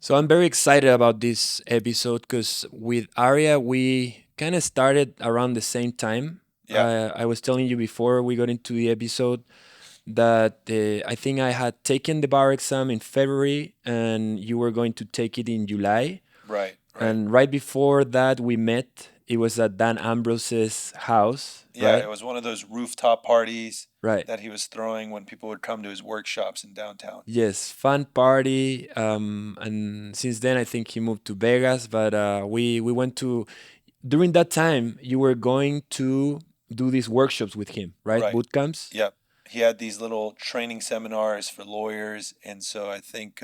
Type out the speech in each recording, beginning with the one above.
So I'm very excited about this episode because with Arya, we kind of started around the same time. Yeah, I was telling you before we got into the episode that I think I had taken the bar exam in February and you were going to take it in July. right, right. And right before that, we met. It was at Dan Ambrose's house, Yeah, right? it was one of those rooftop parties Right. that he was throwing when people would come to his workshops in downtown. Yes, fun party. And since then, I think he moved to Vegas. But we went to during that time. You were going to do these workshops with him, right? Right. Boot camps. Yep. He had these little training seminars for lawyers, and so I think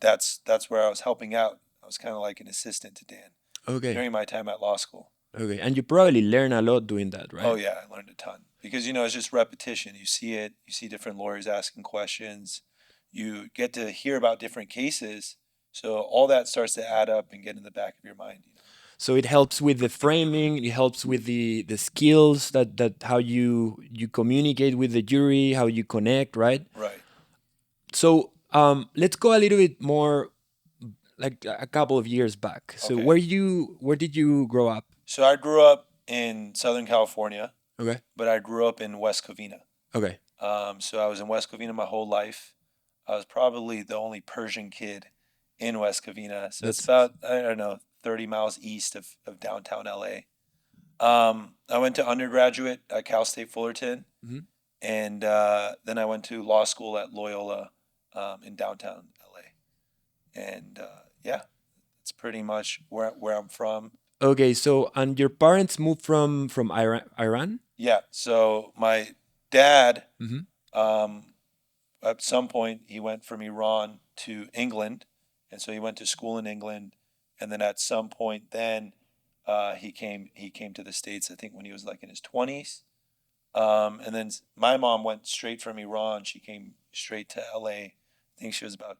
that's where I was helping out. I was kind of like an assistant to Dan Okay, during my time at law school. okay, and you probably learn a lot doing that, Oh right? yeah, I learned a ton because it's just repetition. You see it, you see different lawyers asking questions, you get to hear about different cases, so all that starts to add up and get in the back of your mind. So it helps with the framing. It helps with the skills that how you communicate with the jury, how you connect, right? Right. So let's go a little bit more like a couple of years back. So Okay. where did you grow up? So I grew up in Southern California, Okay. but I grew up in West Covina. Okay. So I was in West Covina my whole life. I was probably the only Persian kid in West Covina. So it's That's about, I don't know, 30 miles east of downtown LA. I went to undergraduate at Cal State Fullerton, mhm. and then I went to law school at Loyola in downtown LA. And yeah, it's pretty much where I'm from. Okay. So and your parents moved from Iran? Iran? Yeah, so my dad, Hmm. um, at some point, he went from Iran to England, and so he went to school in England, and then at some point, then he came to the States. I think when he was like in his 20s, and then my mom went straight from Iran. She came straight to LA. I think she was about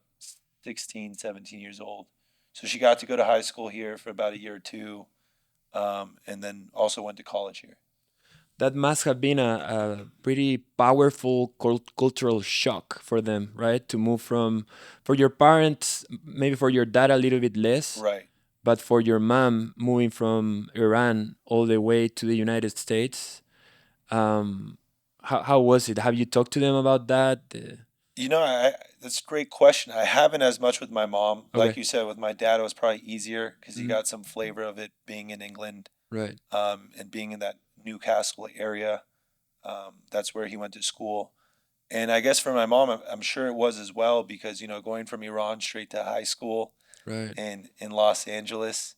16, 17 years old. So she got to go to high school here for about a year or two, and then also went to college here. That must have been a pretty powerful cultural shock for them, right? To move from for your parents, maybe for your dad a little bit less, Right. but for your mom moving from Iran all the way to the United States. How was it? Have you talked to them about that? That's a great question. I haven't as much with my mom. Like Okay. you said, with my dad, it was probably easier because he Mhm. got some flavor of it being in England, Right. and being in that Newcastle area. That's where he went to school. And I guess for my mom, I'm sure it was as well because, going from Iran straight to high school Right. in Los Angeles,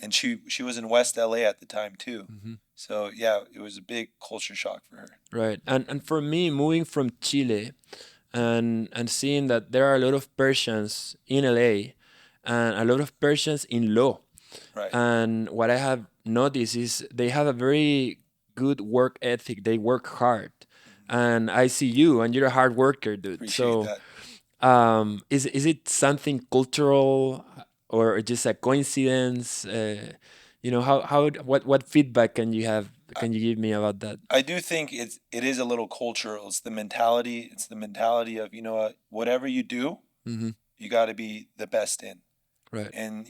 and she was in West LA at the time too. Hmm. So yeah, it was a big culture shock for her. Right. And for me, moving from Chile and seeing that there are a lot of Persians in LA and a lot of Persians in law. Right. And what I have noticed is they have a very good work ethic. They work hard. Mhm. And I see you and you're a hard worker, dude. Appreciate So that. is it something cultural or just a coincidence? How what feedback can you have? I, Can you give me about that? I do think it is a little cultural. It's the mentality. It's the mentality of what, whatever you do, Hmm. you got to be the best in, Right. and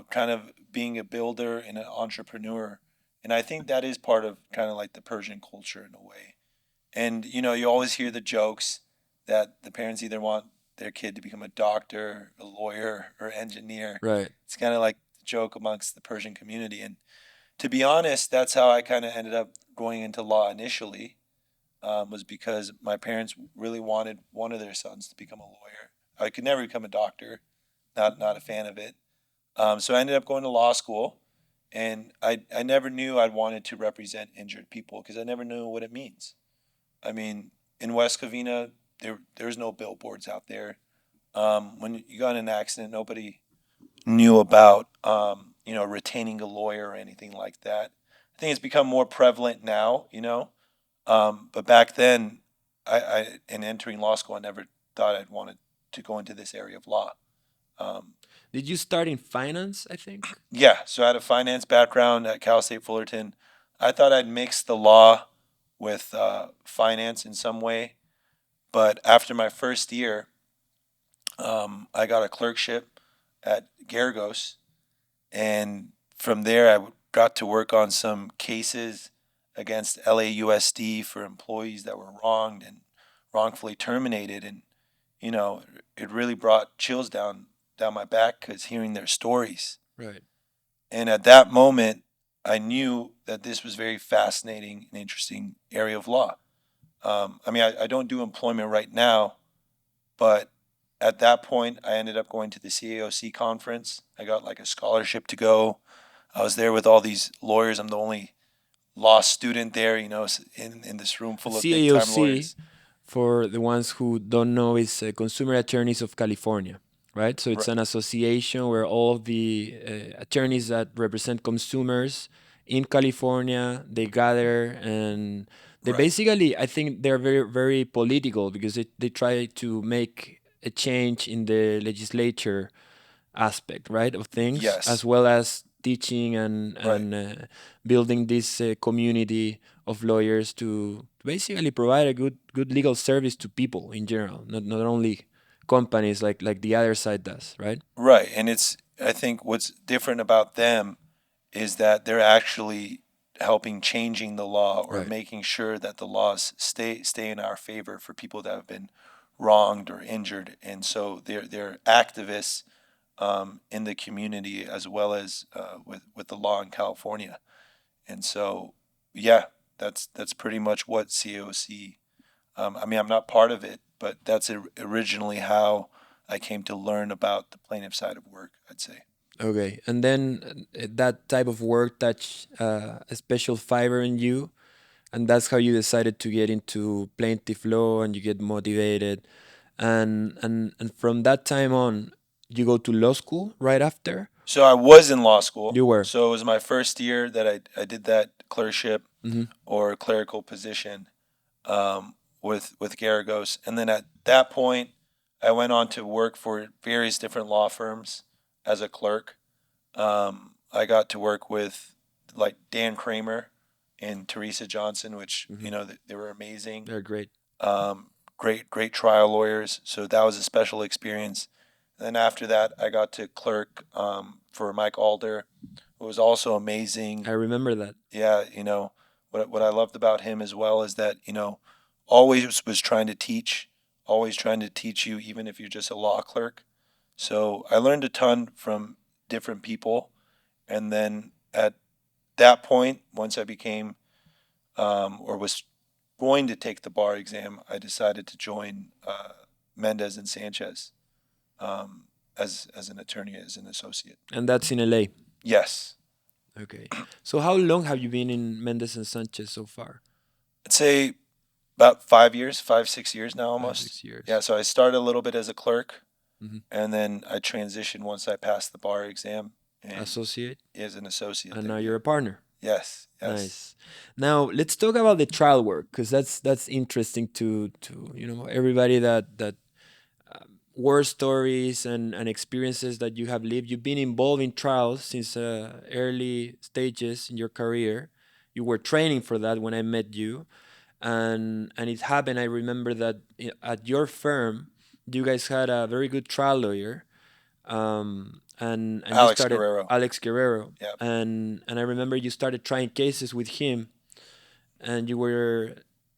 kind of being a builder and an entrepreneur. And I think that is part of kind of like the Persian culture in a way. And you always hear the jokes that the parents either want their kid to become a doctor, a lawyer, or engineer. Right. It's kind of like the joke amongst the Persian community. And to be honest, that's how I kind of ended up going into law initially, was because my parents really wanted one of their sons to become a lawyer. I could never become a doctor, not a fan of it. So I ended up going to law school, and I never knew I wanted to represent injured people because I never knew what it means. I mean, in West Covina, there's no billboards out there. When you got in an accident, nobody knew about retaining a lawyer or anything like that. I think it's become more prevalent now, but back then, in entering law school, I never thought I'd wanted to go into this area of law. Um, Did you start in finance, I think? yeah, so I had a finance background at Cal State Fullerton. I thought I'd mix the law with finance in some way, but after my first year, I got a clerkship at Garagos, and from there I got to work on some cases against LAUSD for employees that were wronged and wrongfully terminated, and you know, it really brought chills down my back because hearing their stories. Right. And at that moment, I knew that this was very fascinating and interesting area of law. I mean, I don't do employment right now, but at that point, I ended up going to the CAOC conference. I got like a scholarship to go. I was there with all these lawyers. I'm the only law student there, you know, in this room full of big time CAOC, lawyers. for the ones who don't know, is Consumer Attorneys of California, right? So it's Right. an association where all of the attorneys that represent consumers in California, they gather, and they Right. basically, I think they're very, very political because they try to make a change in the legislature aspect, right, of things, as Yes. well as teaching and Right. building this community of lawyers to basically provide a good legal service to people in general, not only companies like the other side does, right? Right. And it's, I think what's different about them is that they're actually helping changing the law or Right. making sure that the laws stay in our favor for people that have been wronged or injured. And so they're activists in the community as well as with the law in California. And so, yeah, that's pretty much what COC. I mean, I'm not part of it, but that's originally how I came to learn about the plaintiff side of work, I'd say. Okay, and then that type of work touched a special fiber in you, and that's how you decided to get into plaintiff law, and you get motivated, and from that time on, you go to law school right after. So I was in law school. You were. So it was my first year that I did that clerkship Hmm. or clerical position with Garagos. And then at that point, I went on to work for various different law firms as a clerk. I got to work with like Dan Kramer and Teresa Johnson, which, Hmm. you know, they were amazing. They're great. Great trial lawyers. So that was a special experience. Then after that, I got to clerk for Mike Alder, who was also I amazing. remember that. Yeah, you know, what I loved about him as well is that, you know, always was trying to teach, always trying to teach you, even if you're just a law clerk. So I learned a ton from different people. And then at that point, once I became or was going to take the bar exam, I decided to join Mendez and Sanchez as an attorney, as an associate. And that's in LA. Yes, Okay. So how long have you been in Mendes and Sanchez so far? I'd say about 5 years, 5 6 years now Five, almost. six Yeah, years. so I started a little bit as a clerk, Hmm. and then I transitioned once I passed the bar exam, and Associate, as an associate and now there. you're Yeah. a partner. Yes. Yes. Nice. Now let's talk about the trial work, because that's interesting to everybody that war stories and experiences that you have lived. You've been involved in trials since early stages in your career. You were training for that when I met you, and it happened. I remember that at your firm, you guys had a very good trial lawyer, and you Alex started Guerrero. Alex Guerrero, Yep. and I remember you started trying cases with him, and you were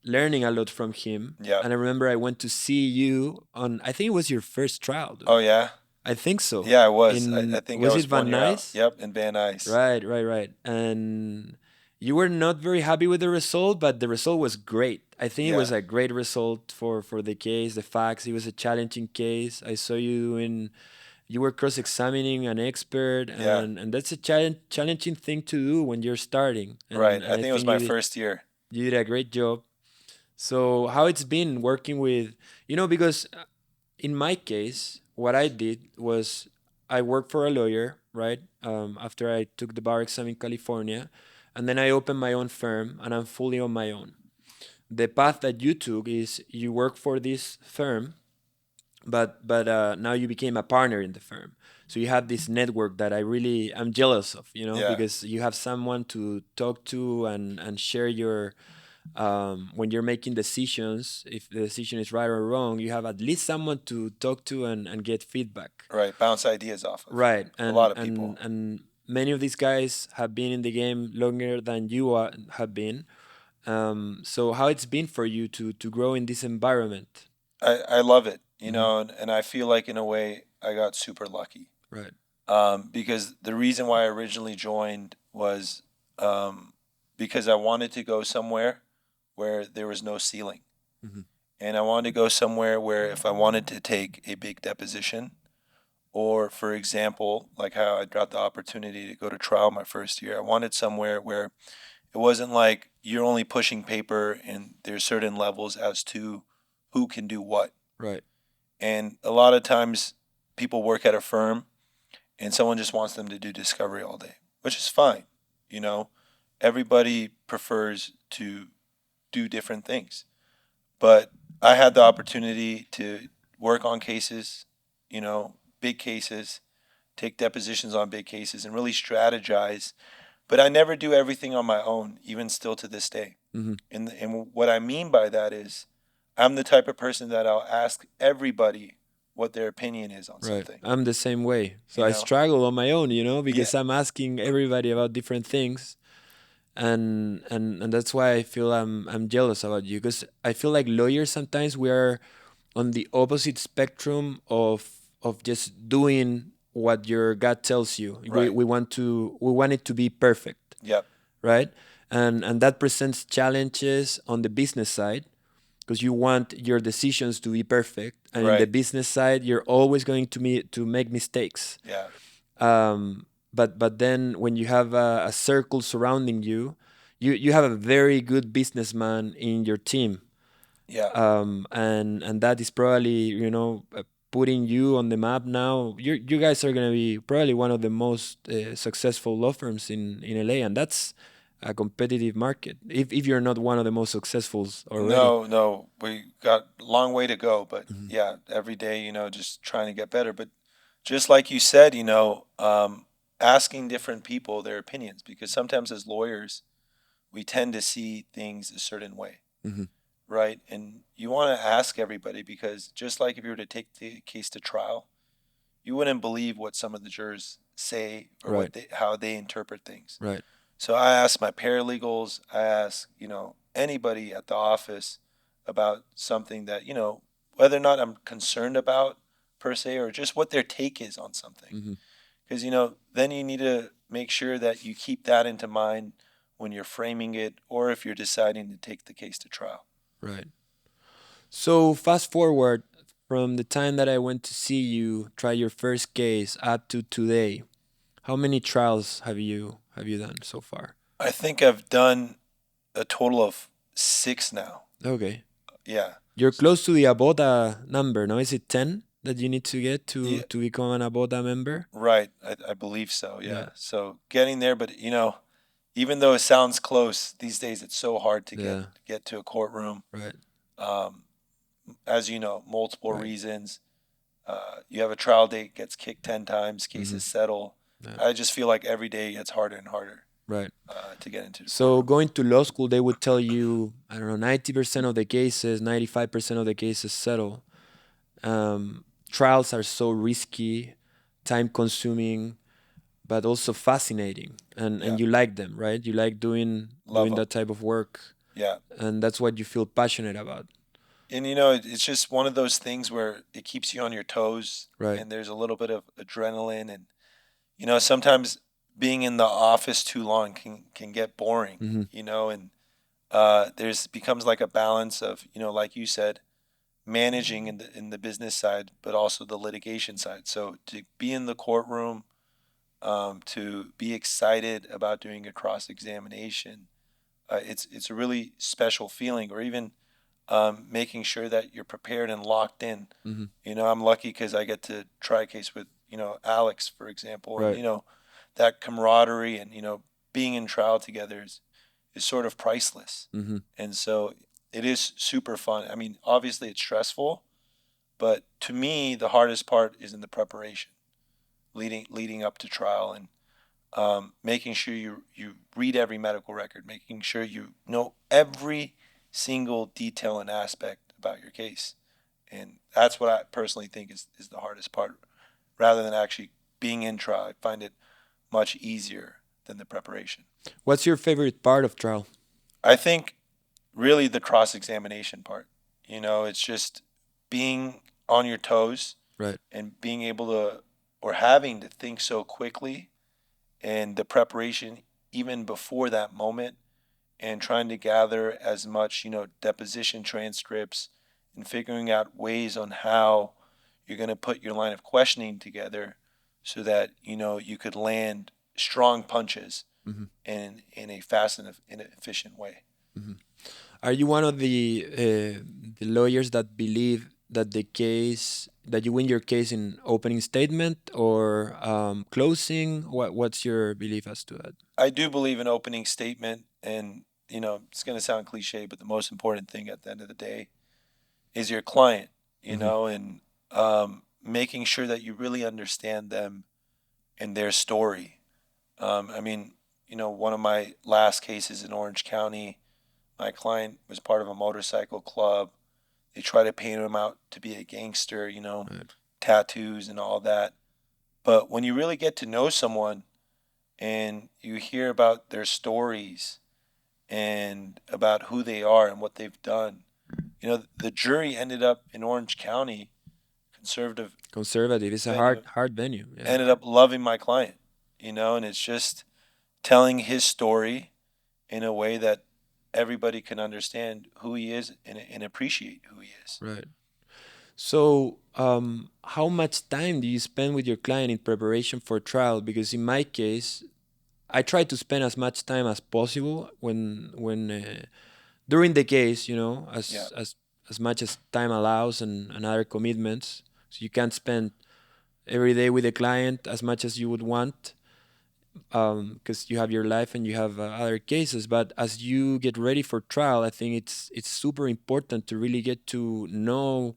learning a lot from him. Yep. And I remember I went to see you on, I think it was your first trial, Oh though. yeah. I think so. Yeah, I was. I In think I Was it was Van 1 year out. Nuys? Yep, in Van Nuys. Right. And you were not very happy with the result, but the result was great. I think it Yeah. was a great result for the case, the facts. It was a challenging case. I saw you in you were cross-examining an expert, Yeah. and that's a challenging thing to do when you're starting. Right. And I I think it was think my first year. you did a great job. So how it's been working with, because in my case, what I did was I worked for a lawyer, right? After I took the bar exam in California, and then I opened my own firm, and I'm fully on my own. The path that you took is you work for this firm, but now you became a partner in the firm. So you have this network that I really am jealous of, Yeah. because you have someone to talk to and share your when you're making decisions, if the decision is right or wrong, you have at least someone to talk to and get feedback. Right. Bounce ideas off of. Right, A lot and of and people. and many of these guys have been in the game longer than you have been. So how it's been for you to grow in this environment? I love it, Hmm. and I feel like in a way I got super lucky. Right. Because the reason why I originally joined was um, because I wanted to go somewhere where there was no ceiling. Hmm. And I wanted to go somewhere where if I wanted to take a big deposition, or for example, like how I got the opportunity to go to trial my first year, I wanted somewhere where it wasn't like you're only pushing paper and there's certain levels as to who can do what. Right. And a lot of times people work at a firm and someone just wants them to do discovery all day, which is fine. You know, everybody prefers to do different things. But I had the opportunity to work on cases, big cases, take depositions on big cases, and really strategize. But I never do everything on my own, even still to this day. Hmm. And what I mean by that is I'm the type of person that I'll ask everybody what their opinion is on Right. something, I'm the same way. So you I know? struggle on my own, Yeah, because I'm asking everybody about different things, and that's why I feel I'm jealous about you, because I feel like lawyers sometimes we are on the opposite spectrum of just doing what your gut tells you. right. We want it to be perfect, Yep, right? And that presents challenges on the business side, because you want your decisions to be perfect, and in the right. business side you're always going to make mistakes. Yeah, But then when you have a circle surrounding you, you have a very good businessman in your team, yeah. and that is probably putting you on the map now. You guys are gonna be probably one of the most successful law firms in LA, and that's a competitive market. If you're not one of the most successful already. No, no, we got a long way to go, but Hmm. yeah, every day, just trying to get better. But just like you said, asking different people their opinions, because sometimes as lawyers, we tend to see things a certain way, Hmm. right? And you want to ask everybody because just like if you were to take the case to trial, you wouldn't believe what some of the jurors say or Right. how they interpret things. Right. So I ask my paralegals, I ask, anybody at the office about something that, whether or not I'm concerned about per se or just what their take is on something. Hmm. Because, then you need to make sure that you keep that into mind when you're framing it or if you're deciding to take the case to trial. Right. So fast forward from the time that I went to see you try your first case up to today. How many trials have you done so far? I think I've done a total of 6 now. Okay. Yeah. You're close to the Aboda number, no? Is it 10 that you need to get to Yeah, to become an Aboda member? right. I believe so. Yeah. Yeah. So getting there, but even though it sounds close, these days it's so hard to get Yeah. get to a courtroom. Right. Um, as you know, multiple Right. reasons. You have a trial date, gets kicked 10 times, Hmm. cases settle. Yeah. I just feel like every day gets harder and harder Right. to get into the So courtroom. going to law school, they would tell you, I don't know, 90% of the cases, 95% of the cases settle. Trials are so risky, time consuming, but also fascinating, Yeah, and you like them, right? You like love doing them. that type of work, Yeah, and that's what you feel passionate about. and it's just one of those things where it keeps you on your toes, Right. and there's a little bit of adrenaline, and sometimes being in the office too long can get boring, Hmm. and there's becomes like a balance of like you said, managing in the business side, but also the litigation side. So to be in the courtroom, to be excited about doing a cross examination, it's a really special feeling. Or even making sure that you're prepared and locked in. Hmm. I'm lucky because I get to try a case with Alex, for example, and Right. that camaraderie and being in trial together is sort of priceless. Hmm. And so it is super fun. I mean, obviously it's stressful, but to me the hardest part is in the preparation leading up to trial. And making sure you read every medical record, making sure you know every single detail and aspect about your case. And that's what I personally think is the hardest part. Rather than actually being in trial, I find it much easier than the preparation. What's your favorite part of trial? I think really the cross examination part. It's just being on your toes Right. and being able to, or having to think so quickly, and the preparation even before that moment, and trying to gather as much, deposition transcripts, and figuring out ways on how you're going to put your line of questioning together so that, you could land strong punches Hmm. in a fast and in an efficient way. Hmm. Are you one of the lawyers that believe that the case that you win your case in opening statement or closing? What's your belief as to that? I do believe in opening statement, and it's going to sound cliche, but the most important thing at the end of the day is your client, Hmm. and making sure that you really understand them and their story. I mean, one of my last cases in Orange County, my client was part of a motorcycle club. They try to paint him out to be a gangster, Right. tattoos and all that. But when you really get to know someone and you hear about their stories and about who they are and what they've done, the jury ended up in Orange County, conservative Conservative is a venue, hard venue. Yeah. ended up loving my client, and it's just telling his story in a way that everybody can understand who he is, and appreciate who he is. Right. So, how much time do you spend with your client in preparation for trial? Because in my case, I try to spend as much time as possible when during the case, Yeah, as much as time allows and other commitments. So you can't spend every day with the client as much as you would want, because you have your life and you have other cases. But as you get ready for trial, I think it's super important to really get to know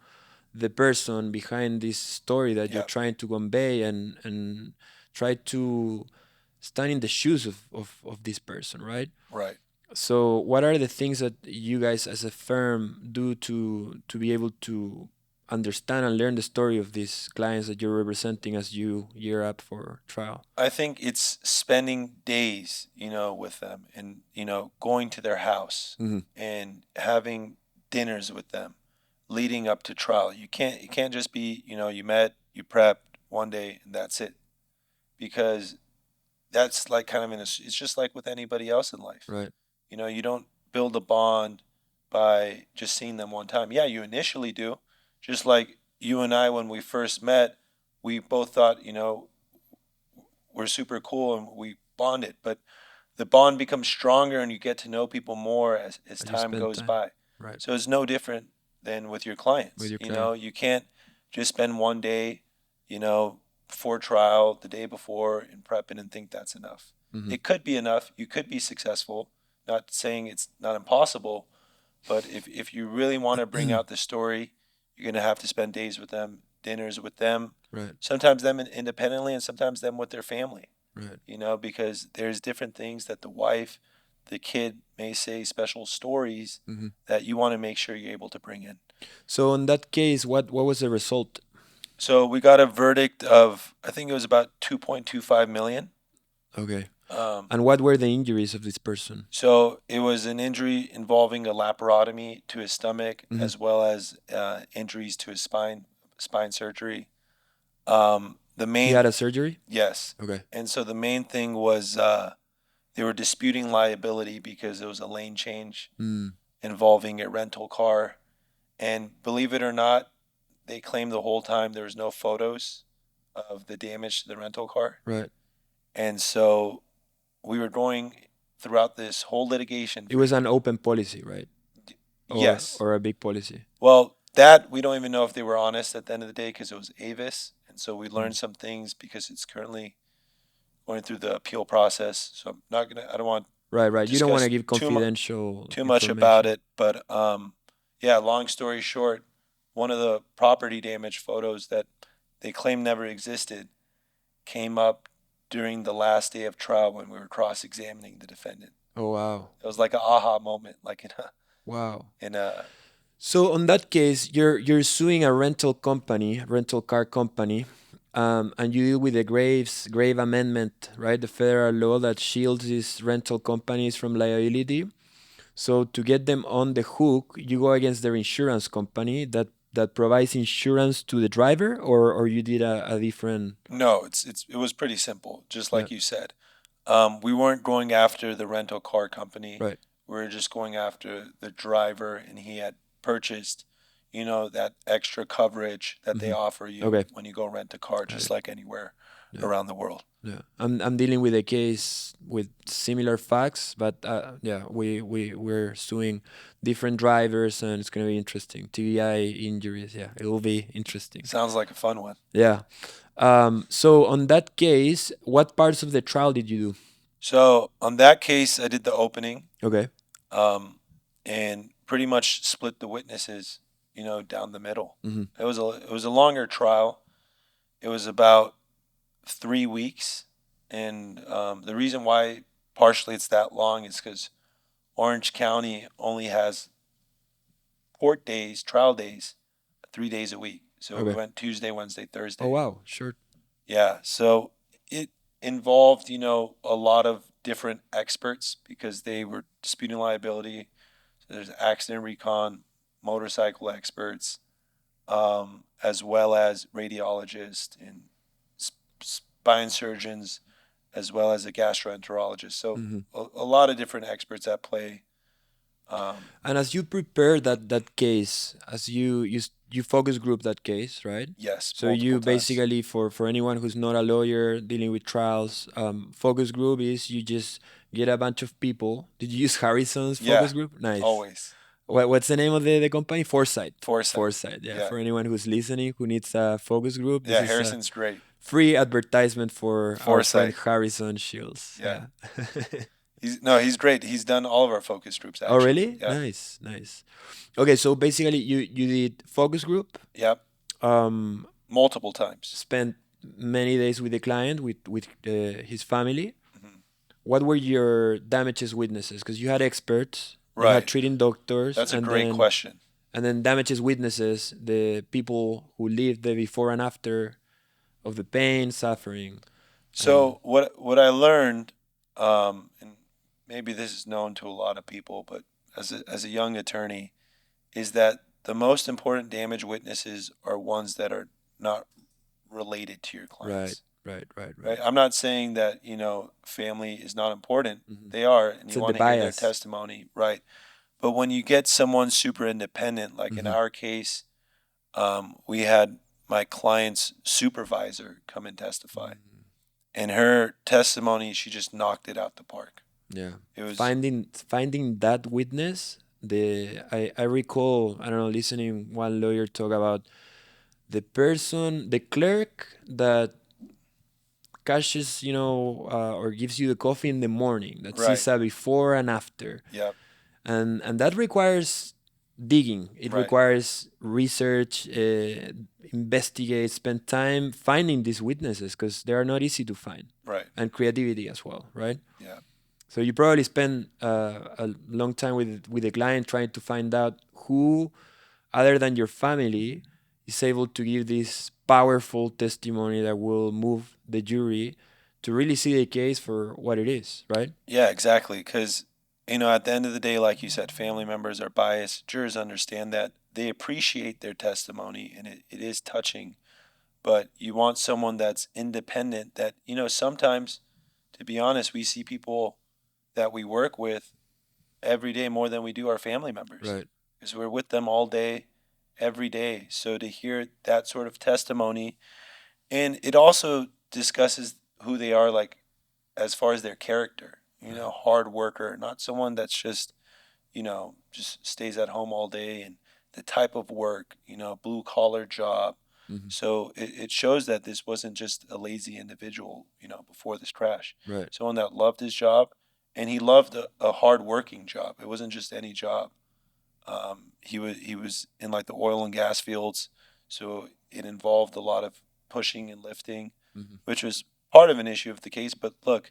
the person behind this story that you're yeah, trying to convey, and try to stand in the shoes of this person, right? right. So what are the things that you guys as a firm do to be able to understand and learn the story of these clients that you're representing as you gear up for trial? I think it's spending days, with them, and going to their house Hmm. and having dinners with them leading up to trial. You can't just be, you met, you prepped one day and that's it, because that's like kind of it's just like with anybody else in life. Right. You don't build a bond by just seeing them one time. Yeah, you initially do. Just like you and I, when we first met, we both thought, we're super cool and we bonded. But the bond becomes stronger and you get to know people more as As you time spend goes time. by. Right. So it's no different than with your With clients. your client. You can't just spend one day, you know, before trial, the day before, in prepping and think that's enough. Hmm. It could be enough. You could be successful. Not saying it's not impossible, but if you really want to bring out the story, you're going to have to spend days with them, dinners with them, Right. sometimes them independently and sometimes them with their family, Right. because there's different things that the wife, the kid may say, special stories Hmm. that you want to make sure you're able to bring in. So in that case, what was the result? So we got a verdict of, I think it was about 2.25 million. Okay. Um, And what were the injuries of this person? so it was an injury involving a laparotomy to his stomach, Hmm. as well as injuries to his spine surgery. The He main, had a surgery? yes. Okay. And so the main thing was they were disputing liability because it was a lane change Mm. involving a rental car. And believe it or not, they claimed the whole time there was no photos of the damage to the rental car. Right. And so we were going throughout this whole litigation It for, was an open policy, right? yes. Or a big policy. Well, that we don't even know if they were honest at the end of the day because it was Avis. And so we Mm. learned some things because it's currently going through the appeal process. So I'm not going to, I don't want to Right, right. You don't want to discuss give confidential too much about information. it. But yeah, long story short, one of the property damage photos that they claim never existed came up during the last day of trial when we were cross-examining the defendant. Oh wow. It was like an aha moment, like Wow. in a So on that case, you're suing a rental company, rental car company, and you deal with the grave amendment, right? The federal law that shields these rental companies from liability. So to get them on the hook, you go against their insurance company that provides insurance to the driver, or you did a different. no. It was pretty simple, just Yeah. like you said. We weren't going after the rental car company. Right. We were just going after the driver, and he had purchased, that extra coverage that they Hmm. offer you Okay. when you go rent a car, Got just it. like anywhere Yeah. around the world. Yeah, I'm dealing with a case with similar facts, but yeah, we're suing different drivers, and it's gonna be interesting. TBI injuries, yeah, it will be interesting. Sounds like a fun one. Yeah. So on that case, what parts of the trial did you So on that case, I did the opening, do? Okay. um, and pretty much split the witnesses, down the middle. Hmm. It was a longer trial. It was about 3 weeks, and the reason why partially it's that long is because Orange County only has court days, trial days, 3 days a week. So we Okay. went Tuesday, Wednesday, Oh Thursday. wow, sure. Yeah, so it involved, a lot of different experts because they were disputing liability. So there's accident recon, motorcycle experts, as well as radiologists and spine surgeons, as well as a gastroenterologist. So Hmm. a lot of different experts at play. Um, And as you prepare that case, as you focus group that case, right? yes, So multiple you times. basically, for anyone who's not a lawyer dealing with trials, focus group is you just get a bunch of people. Did you use Harrison's Yeah, focus group? Nice. always. What's the name of the company? Foresight. Foresight. Foresight. Yeah. Yeah. For anyone who's listening who needs a focus group, this Yeah, is a Harrison's great. free advertisement for our friend Foresight. Harrison Shields. Yeah. Yeah. He's great. He's done all of our focus groups Oh, actually. really? Yeah. Nice, nice. Okay, so basically, you did focus group. Yep. Um, Multiple times. spent many days with the client, with his family. Hmm. What were your damages witnesses? Because you had experts, you had Right. treating doctors, That's a great question. and then damages witnesses, the people who lived the before and after of the pain, suffering, and So what I learned, and maybe this is known to a lot of people, but as a young attorney, is that the most important damage witnesses are ones that are not related to your right, clients. right, right, Right? right. I'm not saying that, family is not important. Hmm. They are, and you So the want to hear their bias. testimony, right? But when you get someone super independent, like in Hmm. our case, we had my client's supervisor come and testify. And her testimony, she just knocked it out the park. Yeah, It was, finding that witness. I recall, I don't know, listening one lawyer talk about the clerk that cashes, or gives you the coffee in the morning, that sees right. a before and after, Yep. and that requires digging. It Right. requires research, investigate, spend time finding these witnesses because they are not easy to find, Right. and creativity as well, right? Yeah. So you probably spend a long time with the client trying to find out who, other than your family, is able to give this powerful testimony that will move the jury to really see the case for what it is, right? Yeah, exactly. Because, at the end of the day, like you said, family members are biased. Jurors understand that. They appreciate their testimony, and it is touching. But you want someone that's independent, that, sometimes, to be honest, we see people that we work with every day more than we do our family members Right. because we're with them all day, every day. So to hear that sort of testimony, and it also discusses who they are, like as far as their character, Right. hard worker, not someone that's just stays at home all day, and the type of work, blue collar job. Hmm. So it shows that this wasn't just a lazy individual, before this crash. Right. Someone that loved his job, and he loved a hard working job. It wasn't just any job. He was in like the oil and gas fields, so it involved a lot of pushing and lifting, Hmm. which was part of an issue of the case. But look,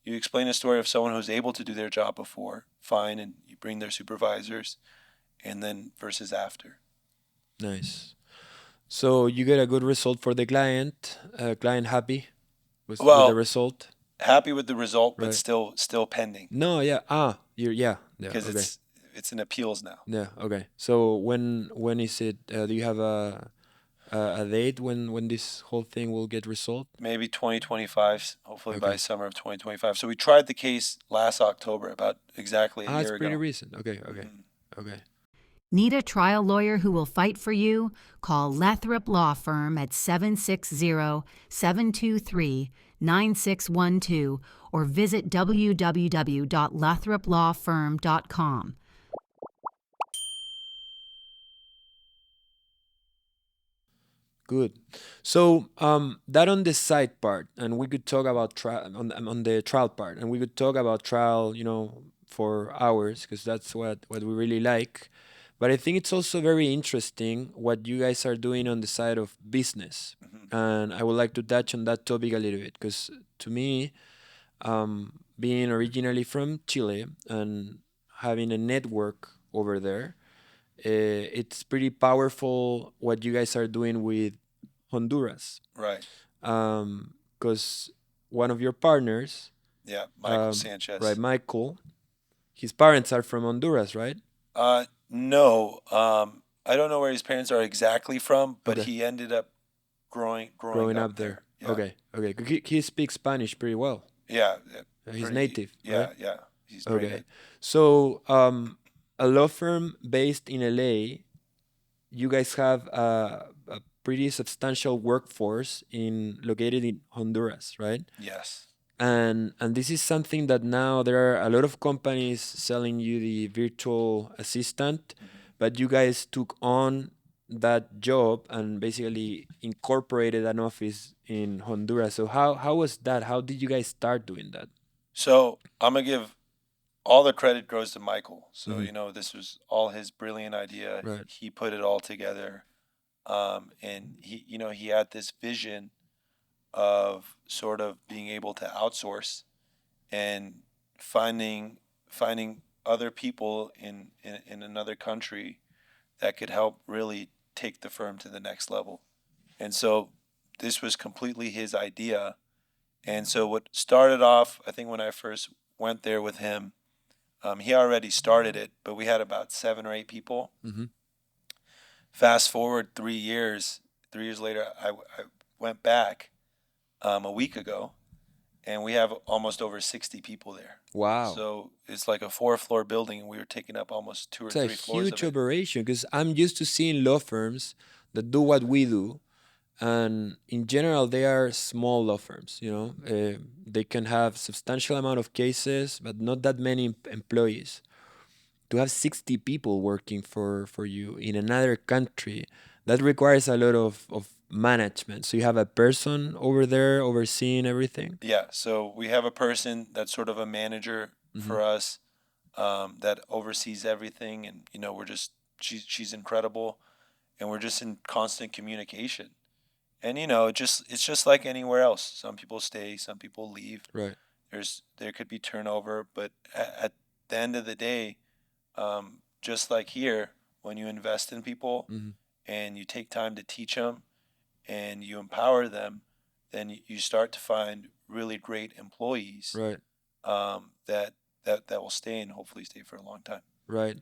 you explain a story of someone who's able to do their job before, fine, and you bring their supervisors, and then versus after. Nice. So you get a good result for the client. Client happy with the Well, result, happy with the result, but right? still pending No, yeah. Ah, you're yeah, yeah. because Okay, it's in appeals now. yeah. Okay. So when is it? Do you have a date when this whole thing will get resolved? Maybe 2025, hopefully by Okay. summer of 2025. So we tried the case last October, about exactly a Ah, it's year pretty ago. recent. Okay, okay, Hmm. okay. Need a trial lawyer who will fight for you? Call Lathrop Law Firm at 760 723 9612 or visit www.lathroplawfirm.com. Good. So that on the side part, and we could talk about trial on the trial part, and we could talk about trial, for hours because that's what we really like. But I think it's also very interesting what you guys are doing on the side of business, Hmm. and I would like to touch on that topic a little bit because to me, being originally from Chile and having a network over there, it's pretty powerful what you guys are doing with Honduras. Right. Because one of your partners, Yeah. Michael um, right, Sanchez. Michael, his parents are from Honduras, right? No. I don't know where his parents are exactly from, but Okay, he ended up growing growing up up there. there. Yeah. Okay, okay. He speaks Spanish pretty well. Yeah. Yeah. He's Pretty. native, right? Yeah. Yeah. He's very Okay. good. So, a law firm based in LA, you guys have a pretty substantial workforce in located in Honduras, right? Yes. And this is something that now there are a lot of companies selling you the virtual assistant, Hmm. but you guys took on that job and basically incorporated an office in Honduras. So how was that? How did you guys start doing that? So I'm gonna give all the credit goes to Michael. So Hmm. this was all his brilliant idea. Right. He put it all together, and he had this vision of sort of being able to outsource and finding other people in another country that could help really take the firm to the next level. And so this was completely his idea. And so what started off, I think when I first went there with him, he already started it, but we had about 7 or 8 people. Hmm. Fast forward 3 years. 3 years later, I went back a week ago, and we have almost over 60 people there. Wow. So it's like a 4-floor building, and we were taking up almost two or It's a three floors of huge it. operation because I'm used to seeing law firms that do what we do, and in general they are small law firms. They can have substantial amount of cases, but not that many employees. To have 60 people working for you in another country, that requires a lot of management. So you have a person over there overseeing everything. Yeah, so we have a person that's sort of a manager Hmm. for us, that oversees everything, and she's incredible, and we're just in constant communication. And it's just like anywhere else. Some people stay, some people leave. Right. There could be turnover, but at the end of the day, just like here, when you invest in people Hmm. and you take time to teach them and you empower them, then you start to find really great employees, Right. that will stay and hopefully stay for a long time. Right.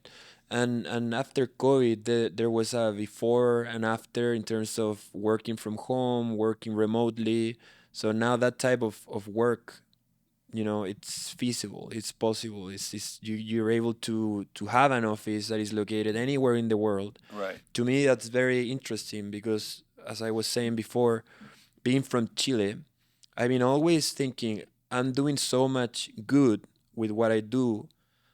And after COVID, there was a before and after in terms of working from home, working remotely. So now that type of work, it's feasible, it's possible. You're able to have an office that is located anywhere in the world. Right. To me, that's very interesting because, as I was saying before, being from Chile, I've been always thinking I'm doing so much good with what I do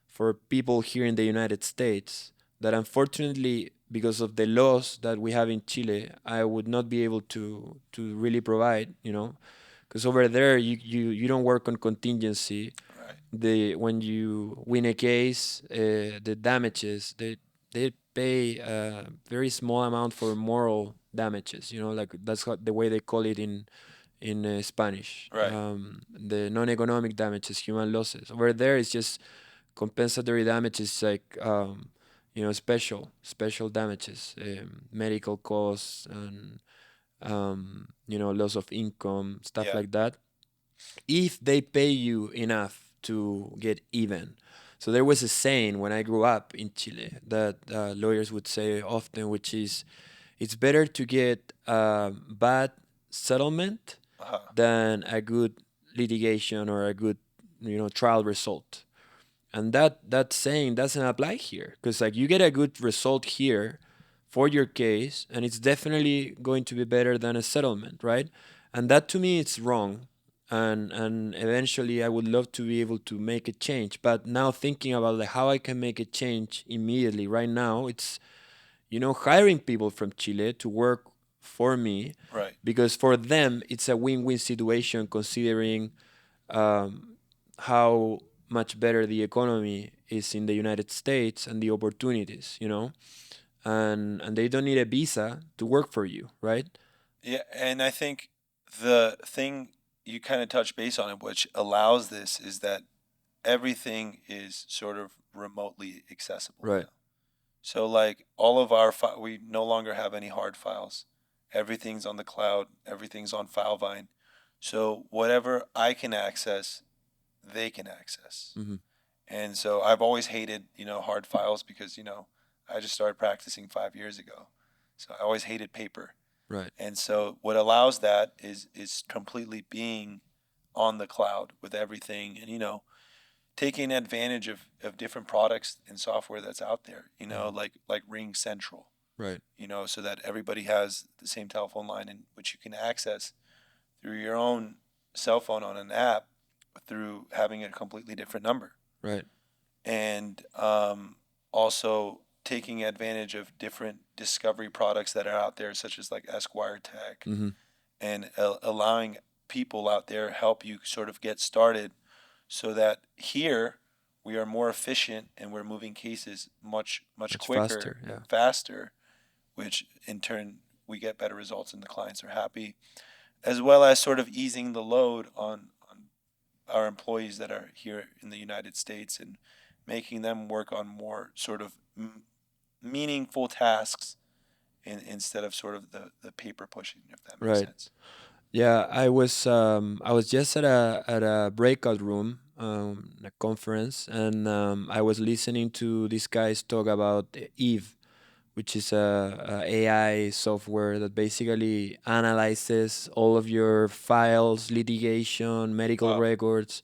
for people here in the United States that unfortunately, because of the laws that we have in Chile, I would not be able to really provide. Because over there you don't work on contingency. Right. When you win a case, the damages they pay a very small amount for moral damages. Like that's the way they call it in Spanish. Right. The non-economic damages, human losses. Over there, it's just compensatory damages, like special damages, medical costs, and loss of income, stuff Yeah. like that, if they pay you enough to get even. So there was a saying when I grew up in Chile that lawyers would say often, which is, it's better to get a bad settlement Uh-huh. than a good litigation or a good trial result. And that saying doesn't apply here, because like you get a good result here for your case, and it's definitely going to be better than a settlement, right? And that to me it's wrong. And eventually I would love to be able to make a change, but now thinking about like how I can make a change immediately right now, it's hiring people from Chile to work for me, Right. because for them it's a win-win situation, considering um, how much better the economy is in the United States and the opportunities, and they don't need a visa to work for you, right? Yeah, and I think the thing you kind of touch base on it, which allows this, is that everything is sort of remotely accessible Right. now. So like all of our we no longer have any hard files. Everything's on the cloud. Everything's on FileVine. So whatever I can access, they can access. Hmm. And so I've always hated, hard files because, I just started practicing 5 years ago. So I always hated paper. Right. And so what allows that is completely being on the cloud with everything, and taking advantage of different products and software that's out there, Mhm. like Ring Central, Right. so that everybody has the same telephone line, in which you can access through your own cell phone on an app through having a completely different number. Right. And also taking advantage of different discovery products that are out there, such as like Esquire Tech, Hmm. and allowing people out there help you sort of get started, so that here we are more efficient and we're moving cases much Much quicker faster. Yeah. and faster, which in turn we get better results and the clients are happy, as well as sort of easing the load on our employees that are here in the United States, and making them work on more sort of meaningful tasks, instead of sort of the paper pushing, if that makes Right. sense. Yeah, I was just at a breakout room, a conference, and I was listening to these guys talk about Eve, which is a AI software that basically analyzes all of your files, litigation, medical Wow. records.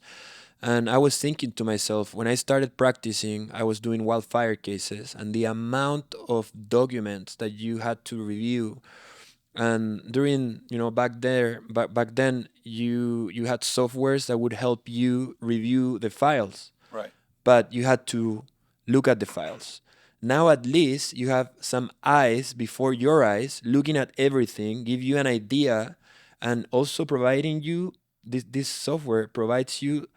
And I was thinking to myself, when I started practicing, I was doing wildfire cases, and the amount of documents that you had to review. And during, back then, you had softwares that would help you review the files, Right. but you had to look at the files. Now at least you have some eyes before your eyes looking at everything, give you an idea, and also providing you, this software provides you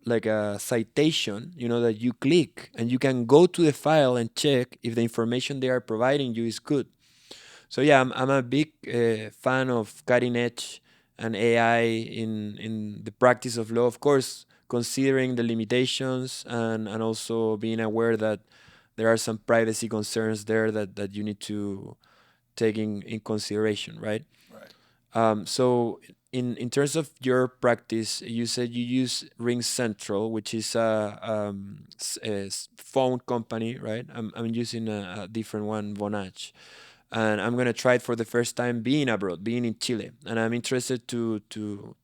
like a citation, that you click and you can go to the file and check if the information they are providing you is good. So yeah, I'm a big fan of cutting edge and AI in the practice of law. Of course, considering the limitations, and also being aware that there are some privacy concerns there that you need to take in consideration, right? Right. So in terms of your practice, you said you use Ring Central, which is a phone company, right? I'm using a different one, Vonage, and I'm gonna try it for the first time being abroad, being in Chile, and I'm interested to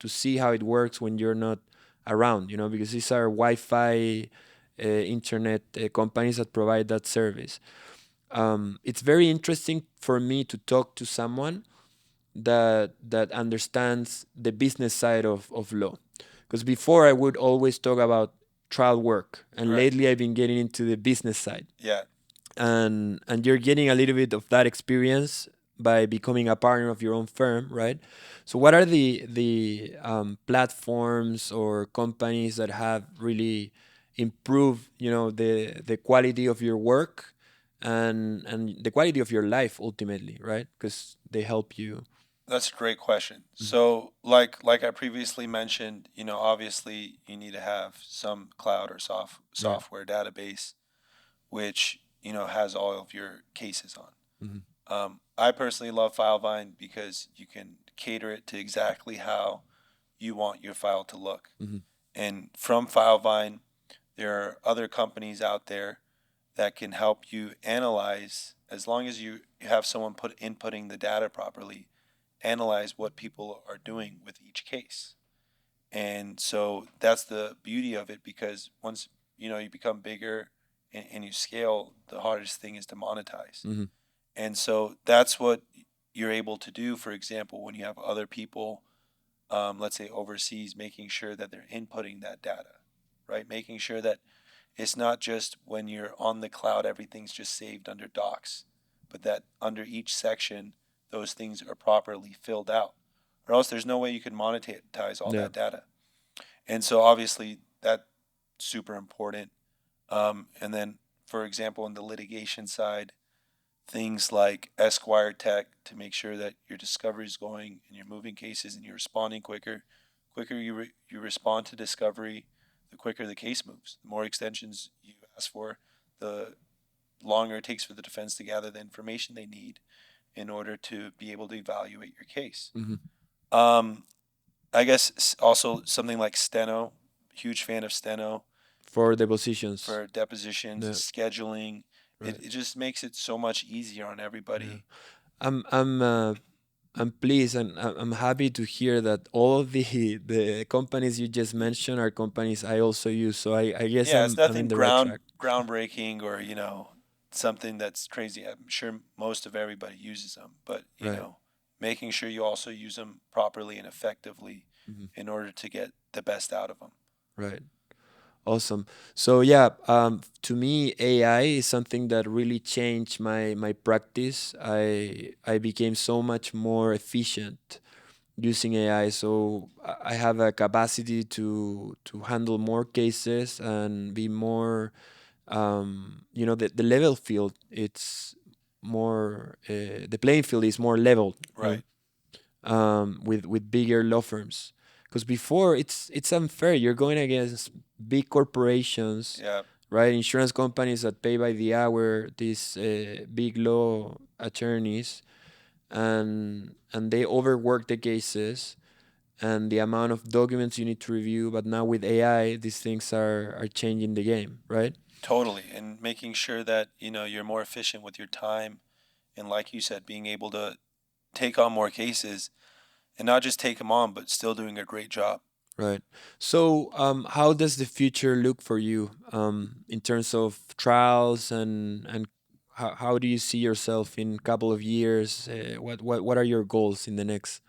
see how it works when you're not around, because these are Wi-Fi internet companies that provide that service. It's very interesting for me to talk to someone that understands the business side of law, because before I would always talk about trial work, and Right. lately I've been getting into the business side, Yeah. and you're getting a little bit of that experience by becoming a partner of your own firm, right? So what are the platforms or companies that have really improved, the quality of your work, and the quality of your life ultimately, right? Because they help you. That's a great question. Mhm. So, like I previously mentioned, obviously you need to have some cloud or Right. software database which has all of your cases on. Mhm. I personally love FileVine because you can cater it to exactly how you want your file to look. Mhm. And from FileVine, there are other companies out there that can help you analyze, as long as you have someone inputting the data properly, analyze what people are doing with each case. And so that's the beauty of it, because once you become bigger and you scale, the hardest thing is to monetize. Mhm. And so that's what you're able to do. For example, when you have other people, let's say overseas, making sure that they're inputting that data, right? Making sure that it's not just when you're on the cloud, everything's just saved under docs, but that under each section, those things are properly filled out, or else there's no way you can monetize all Yeah. that data. And so obviously that's super important. And then, for example, in the litigation side, things like Esquire Tech to make sure that your discovery is going and you're moving cases and you're responding quicker. Quicker you respond to discovery, the quicker the case moves. The more extensions you ask for, the longer it takes for the defense to gather the information they need in order to be able to evaluate your case. Mhm. Um, I guess also something like Steno, huge fan of Steno For the positions. for depositions, Yeah. scheduling. Right. It just makes it so much easier on Yeah. everybody. I'm I'm uh, I'm pleased and I'm happy to hear that all of the the companies you just mentioned are companies I also use. So I guess Yeah, it's I'm in nothing the right track. groundbreaking or something that's crazy. I'm sure most of everybody uses them, but Right. making sure you also use them properly and effectively Mhm. in order to get the best out of them. Right. Awesome. So yeah, to me, AI is something that really changed my practice. I became so much more efficient using AI. So I have a capacity to handle more cases and be more, the level field. It's more the playing field is more leveled. Right. With bigger law firms. Because before it's unfair. You're going against big corporations, Yeah. right? Insurance companies that pay by the hour. These big law attorneys, and they overwork the cases and the amount of documents you need to review. But now with AI, these things are changing the game, right? Totally. And making sure that, you're more efficient with your time. And like you said, being able to take on more cases and not just take them on, but still doing a great job. Right. So, how does the future look for you in terms of trials and how do you see yourself in a couple of years? What are your goals in the next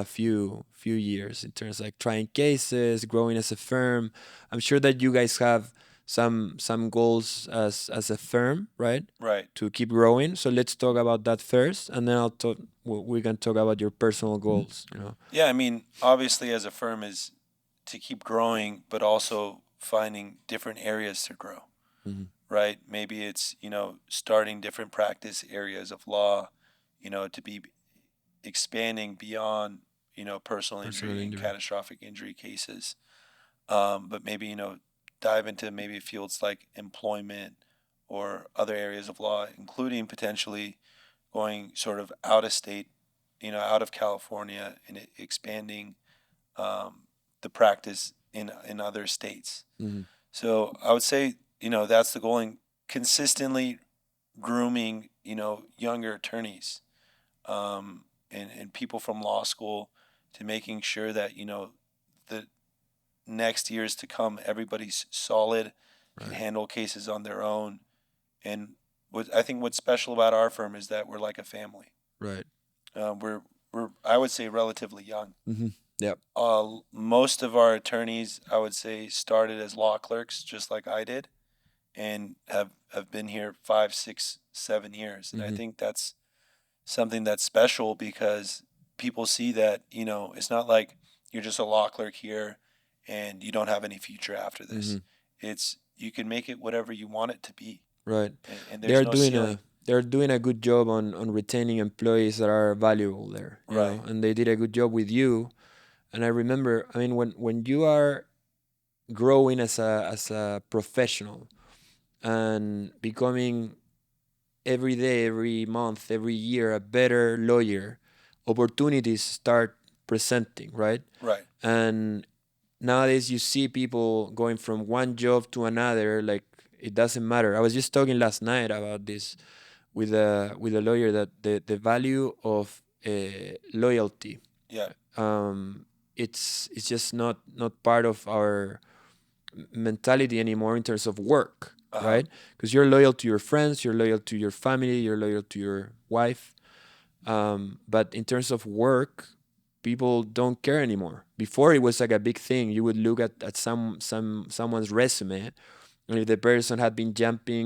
few years in terms of like trying cases, growing as a firm? I'm sure that you guys have some goals as a firm, right? Right. To keep growing. So let's talk about that first, and then I'll talk. We can talk about your personal goals. Yeah. I mean, obviously, as a firm, is to keep growing, but also finding different areas to grow, Hmm. right? Maybe it's, starting different practice areas of law, to be expanding beyond, personal Personal injury and injury. catastrophic injury cases. But maybe, dive into maybe fields like employment or other areas of law, including potentially going sort of out of state, out of California and expanding um, the practice in other states. Hmm. So I would say, that's the goal, and consistently grooming, younger attorneys, and people from law school, to making sure that, the next years to come, everybody's solid, can Right. handle cases on their own. And I think what's special about our firm is that we're like a family. Right. We're I would say relatively young. Hmm. Yep. Most of our attorneys, I would say, started as law clerks, just like I did, and have been here 5, 6, 7 years. And I Hmm. think that's something that's special, because people see that, it's not like you're just a law clerk here and you don't have any future after this. Hmm. It's, you can make it whatever you want it to be, Right. and They there's are no doing a ceiling. they're doing a good job on retaining employees that are valuable there, Right. and they did a good job with you. And I remember, I mean, when you are growing as a professional and becoming every day, every month, every year a better lawyer, opportunities start presenting, right? Right. And nowadays you see people going from one job to another, like it doesn't matter. I was just talking last night about this with a lawyer, that the value of loyalty, Yeah. um, it's just not part of our mentality anymore in terms of work, Uh huh. right? Because you're loyal to your friends, you're loyal to your family, you're loyal to your wife. But in terms of work, people don't care anymore. Before it was like a big thing. You would look at someone's resume, and if the person had been jumping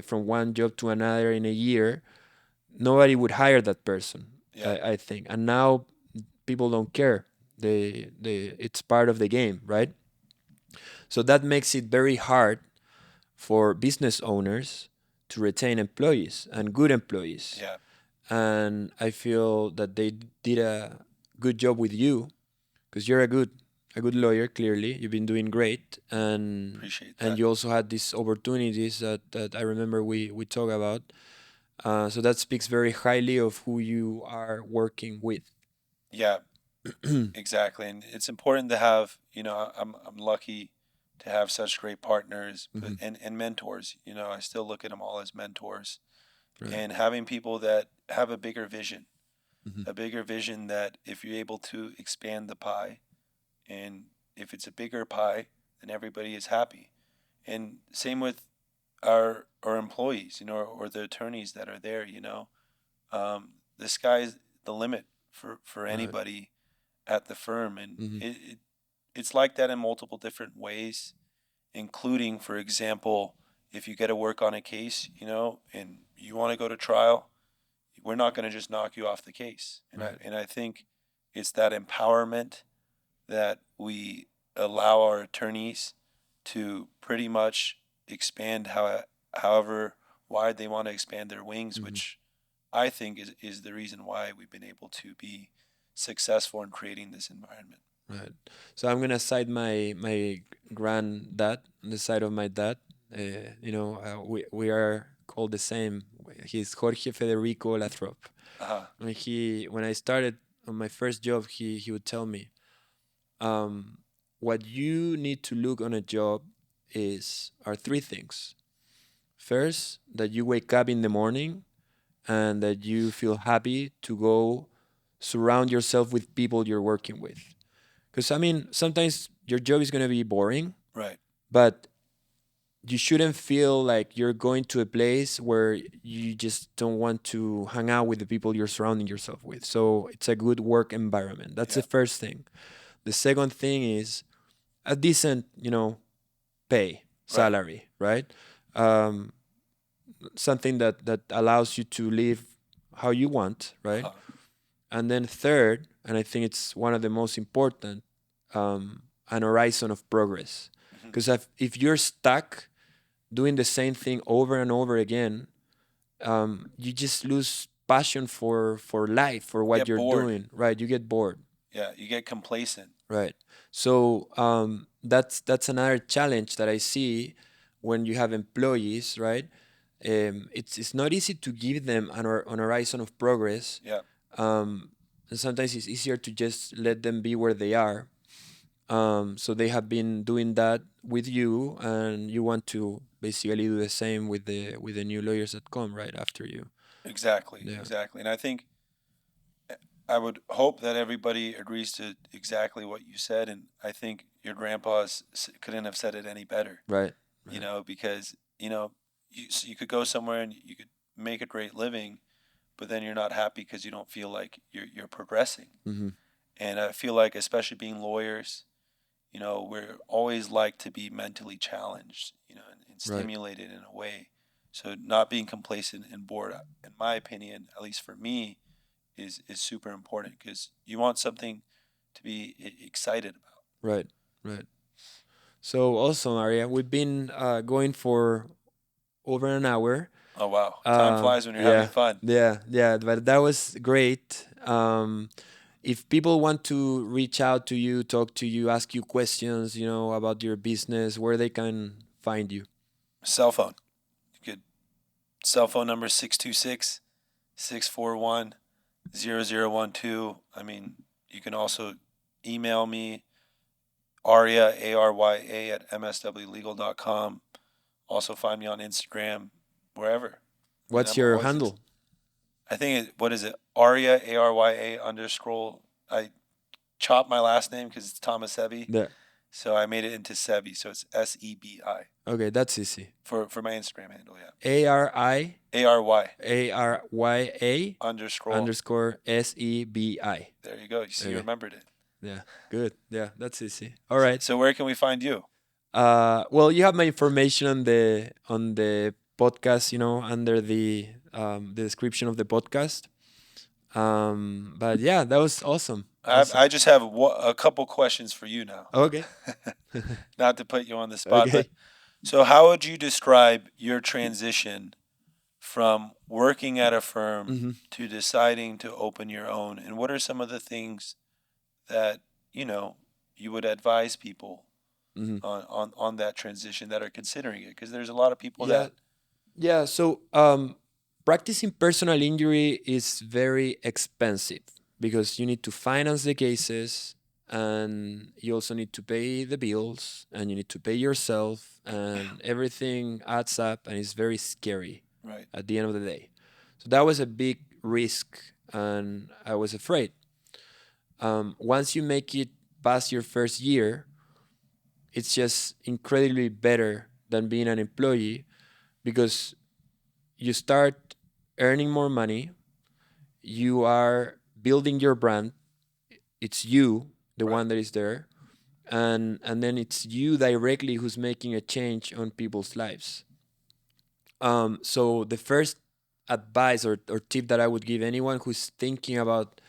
from one job to another in a year, nobody would hire that person. Yeah. I think, and now people don't care. They it's part of the game, right? So that makes it very hard for business owners to retain employees and good employees. Yeah. And I feel that they did a good job with you, because you're a good lawyer. Clearly, you've been doing great, Appreciate and that. you also had these opportunities that I remember we talk about. So that speaks very highly of who you are working with. Yeah. Exactly. And it's important to have, I'm lucky to have such great partners, but, Hmm. and mentors. I still look at them all as mentors, Right. and having people that have Hmm. a bigger vision that if you're able to expand the pie, and if it's a bigger pie, then everybody is happy. And same with our employees, or the attorneys that are there, the sky's the limit for Right. anybody at the firm. And Hmm. it's like that in multiple different ways, including, for example, if you get to work on a case, and you want to go to trial, we're not going to just knock you off the case. Right. And I think it's that empowerment that we allow our attorneys to pretty much expand however wide they want to expand their wings, Hmm. which I think is the reason why we've been able to be successful in creating this environment. Right. So I'm gonna cite my granddad on the side of my dad. We are called the same. He's Jorge Federico Lathrop. Uh-huh. When I started on my first job, he would tell me, um, what you need to look on a job are three things. First, that you wake up in the morning and that you feel happy to go surround yourself with people you're working with. Because I mean, sometimes your job is gonna be boring, Right. but you shouldn't feel like you're going to a place where you just don't want to hang out with the people you're surrounding yourself with. So it's a good work environment. That's the Yeah. first thing. The second thing is a decent, pay, Right. salary, right? Um, Something that allows you to live how you want, right? Uh-huh. And then third, and I think it's one of the most important, an horizon of progress. Hmm. Because if you're stuck doing the same thing over and over again, you just lose passion for life, for what Get you're bored. doing, right? You get bored, Yeah. You get complacent. right? So that's another challenge that I see when you have employees, right? It's not easy to give them an horizon of progress. Yeah. And sometimes it's easier to just let them be where they are. So they have been doing that with you, and you want to basically do the same with the new lawyers that come right after you. Exactly. Yeah. Exactly. And I think I would hope that everybody agrees to exactly what you said. And I think your couldn't have said it any better, Right. Right. because, you could go somewhere and you could make a great living, but then you're not happy because you don't feel like you're progressing. Mm-hmm. And I feel like, especially being lawyers, we're always like to be mentally challenged, and Right. stimulated in a way. So not being complacent and bored, in my opinion, at least for me, is super important, because you want something to be excited about. Right. Right. So also, Arya, we've been going for over an hour. Oh wow, time flies when you're having Yeah, fun. yeah. But that was great. If people want to reach out to you, talk to you, ask you questions, about your business, where they can find you. Cell phone. You could cell phone number 626-641-0012. I mean, you can also email me Arya Arya at mswlegal.com. Also find me on Instagram, wherever. And What's I'm your always handle? I think what is it? Arya Arya underscore. I chopped my last name because it's Thomas Sebi, Yeah. so I made it into Sebi. So it's Sebi Okay, that's easy. for my Instagram handle. Yeah, ARI Arya ARYA underscore. underscore SEBI. There you go. You see, you Okay. remembered it. Yeah. Good. Yeah, that's easy. All right. So where can we find you? Well, you have my information on the podcast, under the description of the podcast. But yeah, that was awesome. Awesome. I just have a couple questions for you now. Okay. Not to put you on the spot, but Okay. so how would you describe your transition from working at a firm Hmm. to deciding to open your own? And what are some of the things that, you would advise people Hmm. on that transition that are considering it? Because there's a lot of people Yeah. that, Yeah. So, practicing personal injury is very expensive because you need to finance the cases, and you also need to pay the bills, and you need to pay yourself, and everything adds up, and it's very scary right, at the end of the day. So that was a big risk, and I was afraid. Once you make it past your first year, it's just incredibly better than being an employee because you start earning more money, you are building your brand, it's you, the right, one that is there, and then it's you directly who's making a change on people's lives. So the first advice or tip that I would give anyone who's thinking about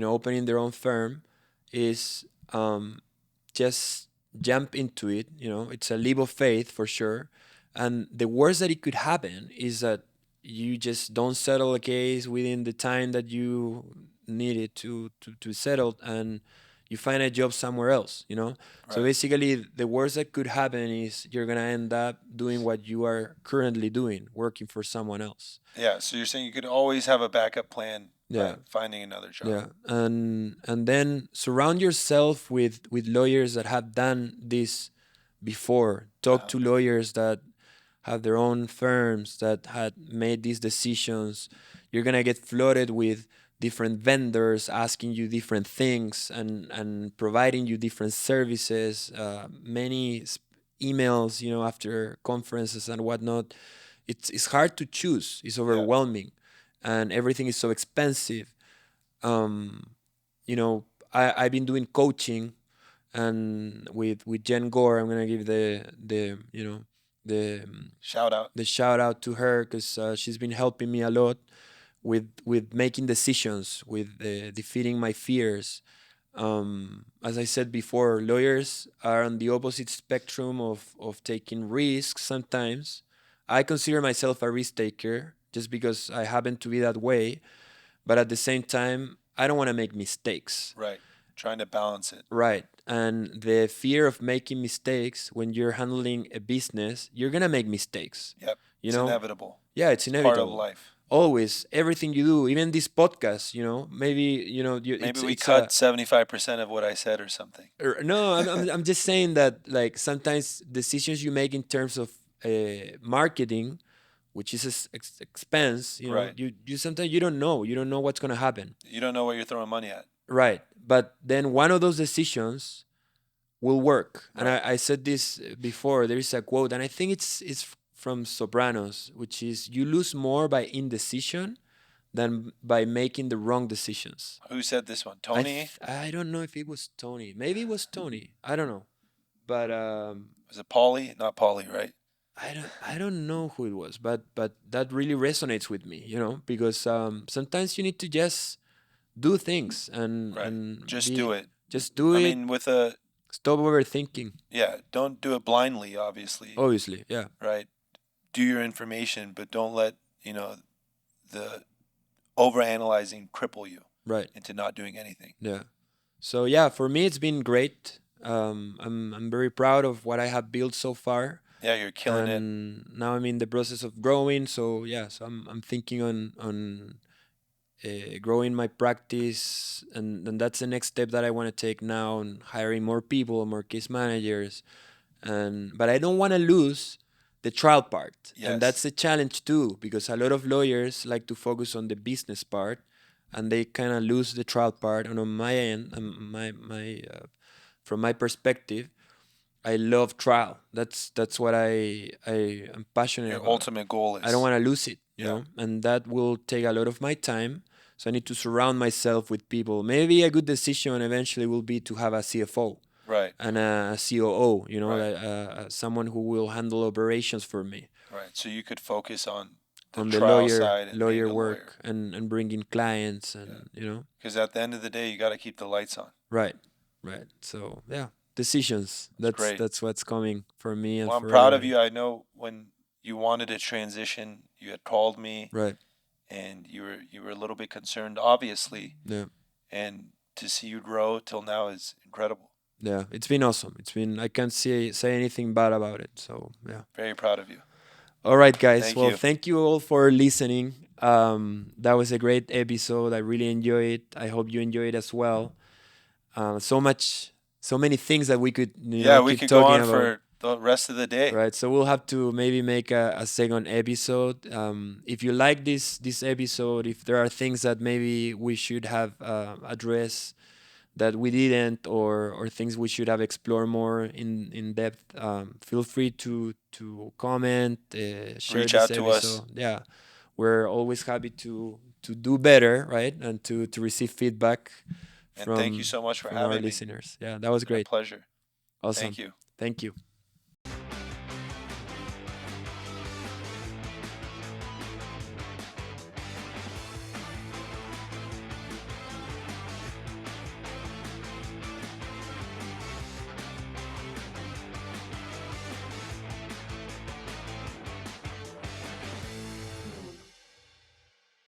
opening their own firm is, just jump into it. It's a leap of faith for sure. And the worst that it could happen is that you just don't settle a case within the time that you need it to settle, and you find a job somewhere else. So right. basically, the worst that could happen is you're going to end up doing what you are currently doing, working for someone else. Yeah, so you're saying you could always have a backup plan by Yeah. finding another job. Yeah, and then surround yourself with lawyers that have done this before. Talk Uh, to lawyers that have their own firms that had made these decisions. You're gonna get flooded with different vendors asking you different things and providing you different services. Many emails, after conferences and whatnot. It's hard to choose. It's yeah, overwhelming, and everything is so expensive. um, you know, I've been doing coaching, and with Jen Gore, I'm gonna give the shout out. the shout out to her because she's been helping me a lot with making decisions, with defeating my fears. As I said before, lawyers are on the opposite spectrum of taking risks sometimes. I consider myself a risk taker just because I happen to be that way, but at the same time, I don't want to make mistakes. Right. Trying to balance it. Right. And the fear of making mistakes when you're handling a business, you're going to make mistakes. Yep. You It's know? inevitable. Yeah, it's It's part of inevitable. life. Always, everything you do, even this podcast, maybe, Maybe we it's cut 75% of what I said or something. no, I'm just saying that, like, sometimes decisions you make in terms of marketing, which is expense, Right. you sometimes you don't know what's going to happen. You don't know what you're throwing money at. Right. But then one of those decisions will work. And Right. I said this before. There is a quote, and I think it's from Sopranos, which is, you lose more by indecision than by making the wrong decisions. Who said this one? I Tony? I don't know if it was Tony. Maybe it was Tony. I don't know. But Was it Paulie? Not Paulie, right? I don't know who it was. But that really resonates with me, because sometimes you need to just do things and Right. and Just do be it. just do I it. mean, Stop overthinking. don't do it blindly, obviously, Obviously, yeah. right? do your information, but don't let, the overanalyzing cripple you Right. into not doing anything. Yeah. So yeah, for me it's been great. I'm very proud of what I have built so far, Yeah, you're killing it. and now I'm in the process of growing. So yeah, so I'm thinking on growing my practice, and that's the next step that I want to take now, and hiring more people, more case managers, and but I don't want to lose the trial part, and Yes. that's a challenge too, because a lot of lawyers like to focus on the business part, and they kind of lose the trial part. And on my end, from my perspective, I love trial. That's what I am passionate Your about. ultimate goal I don't is. want to lose it, Yeah. and that will take a lot of my time. So I need to surround myself with people. Maybe a good decision eventually will be to have a CFO Right. and a COO, Right. like someone who will handle operations for me Right. So you could focus on the on the trial side and being lawyer a lawyer. work, and bringing clients, Yeah. and Because at the end of the day, you got to keep the lights on. right, right. So yeah, decisions. It's great. That's what's coming for me and Well, I'm for proud of everybody. you. I know when you wanted to transition, you had called me Right. and you were a little bit concerned, obviously, Yeah. and to see you grow till now is incredible. Yeah. It's been awesome. It's been, I can't say anything bad about it. So yeah. Very proud of you. All right, guys. Thank Well, you. thank you all for listening. That was a great episode. I really enjoyed it. I hope you enjoy it as well. So much, so many things that we could, Yeah, we keep could go talking on about. for the rest of the day. Right. So we'll have to maybe make a second episode. If you like this episode, if there are things that maybe we should have addressed that we didn't, or things we should have explored more in depth, feel free to comment, share Reach this out to us. episode. Yeah, we're always happy to do better, right, and to receive feedback And thank you from so much for our having me. listeners. Yeah, that was It's been a great. pleasure. Awesome. Thank you. Thank you.